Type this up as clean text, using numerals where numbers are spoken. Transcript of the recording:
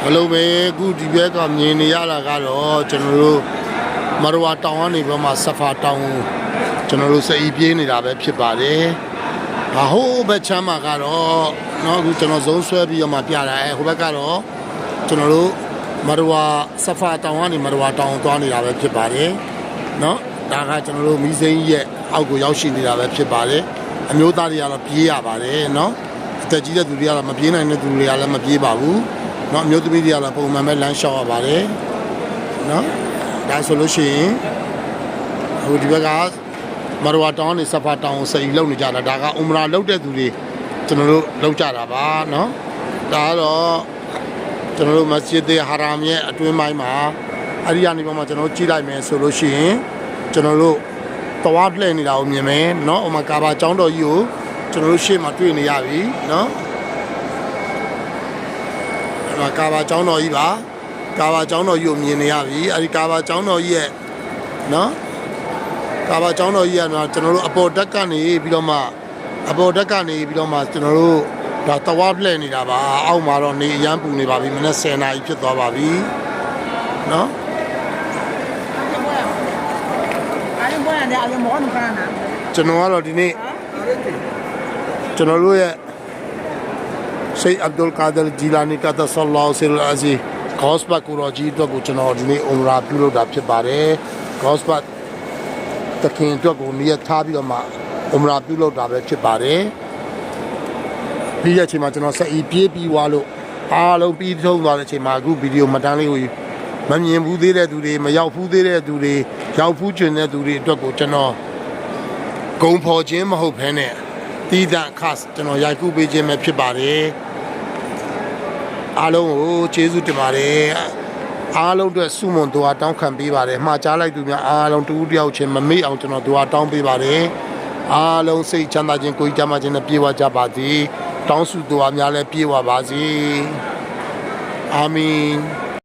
Hello ပဲအခုဒီဘက်ကမြင်နေရတာကတော့ကျွန်တော်တို့မရဝါတောင်ကနေဘက်မှာဆဖာတောင်ကျွန်တော်တို့စအီပြေးနေတာပဲဖြစ်ပါတယ်။ဟိုဘက်ချမ်းမှာကတော့เนาะအခုကျွန်တော်ဇုံးဆွဲပြီးတော့မှပြတာဟိုဘက်ကတော့ကျွန်တော်တို့မရဝါဆဖာတောင်ကနေမရဝါတောင်သွားနေတာပဲဖြစ်ပါတယ်။เนาะဒါကကျွန်တော်တို့မီးစိမ်းရဲ့အောက်ကိုရောက်ရှိနေတာပဲဖြစ်ပါတယ်။အမျိုးသားတွေကတော့ပြေးရပါတယ်เนาะအသက်ကြီးတဲ့သူတွေကတော့မပြေးနိုင်တဲ့သူတွေကလည်းမပြေးပါဘူး။နော်မြို့သမီးတွေကလည်းပုံမှန်ပဲလမ်းလျှောက်ရပါတယ်နော်ဒါဆိုလို့ရှိရင်ဟိုဒီဘက်ကမရဝါတောင်နေဆဖာတောင်စိတ်လုံနေကြတာဒါကအွမ်ရာလုံတဲ့သူတွေကျွန်တော်တို့လုံကြတာပါနော်ဒါကတော့ကျွန်တော်တို့မစဂျစ်ဒေဟာရမ်ရဲ့အတွင်းပိုင်းမှာအဲ့ဒီကနေမှကျွန်တော်ကြည့်လိုက်မယ်ဆိုလို့ရှိရင်ကျွန်တော်တို့သွားလှည့်နေတာကိုမြင်မယ်နော်ဥမာကာဘာကျောင်းတော်ကြီးကိုကျွန်တော်တို့ရှေ့မှာတွေ့နေရပြီနော်ကာဘာကျောင်းတော်ကြီးပါကာဘာကျောင်းတော်ကြီးကိုမြင်နေရပြီအဲဒီကာဘာကျောင်းတော်ကြီးရဲ့နော်ကာဘာကျောင်းတော်ကြီးကကျွန်တော်တို့အပေါ်တက်ကနေပြီးတော့မှကျွန်တော်တို့ဒါတဝါလှည့်နေတာပါအောက်မှာတော့နေအရန်ပူနေပါပြီမနေ့10နာရီဖြစ်သွားပါပြီနော်ကျွန်တော်ကတော့ဒီနေ့ကျွန်တော်တို့ရဲ့Sayyid Abdul Qadir Jilani Qaddas Sallallahu Sirul Aziz Ghausbat Quraji အတွက်ကိုကျွန်တော်ဒီနေ့အွမ်ရာပြုလုပ်တာဖြစ်ပါတယ် Ghausbat တခင်အတွက်ကိုနေရာထားပြီးတော့မှအွမ်ရာပြုလုပ်တာပဲဖြစ်ပါတယ်ပြီးတဲ့အချိန်မှာကျွန်တော်ဆက်အီပြေးပြီးွားလို့အားလုံးပြီးထုံးသွားတဲ့အချိန်မှာအခုဗီဒီယိုမှတ်တမ်းလေးကိုမမြင်ဘူးသေးတဲ့သူတွေမရောက်ဘူးသေးတဲ့သူတွေရောက်ဖူးကျင်တဲ့သူတွေအတွက်ကိုကျွန်တော်ဂုံဖော်ခြင်းမဟုတ်ဘဲနဲ့တီးသန့်ခတ်ကျွန်တော်ရိုက်ကူးပေးခြင်းပဲဖြစ်ပါတယ်အားလုံးကိုကျေးဇူးတင်ပါတယ်အားလုံးအတွက်စုမွန်တော်တောင်းခံပေးပါတယ်မှားကြားလိုက်သူများအားလုံးတူတူတယောက်ချင်းမမေ့အောင်ကျွန်တော်တော်တောင်းပေးပါတယ်အားလုံးစိတ်ချမ်းသာခြင်းကိုယ်ကြမ်းမာခြင်းနဲ့ပြေဝကြပါစေတောင်းစုတော်များလည်းပြေဝပါစေအာမင်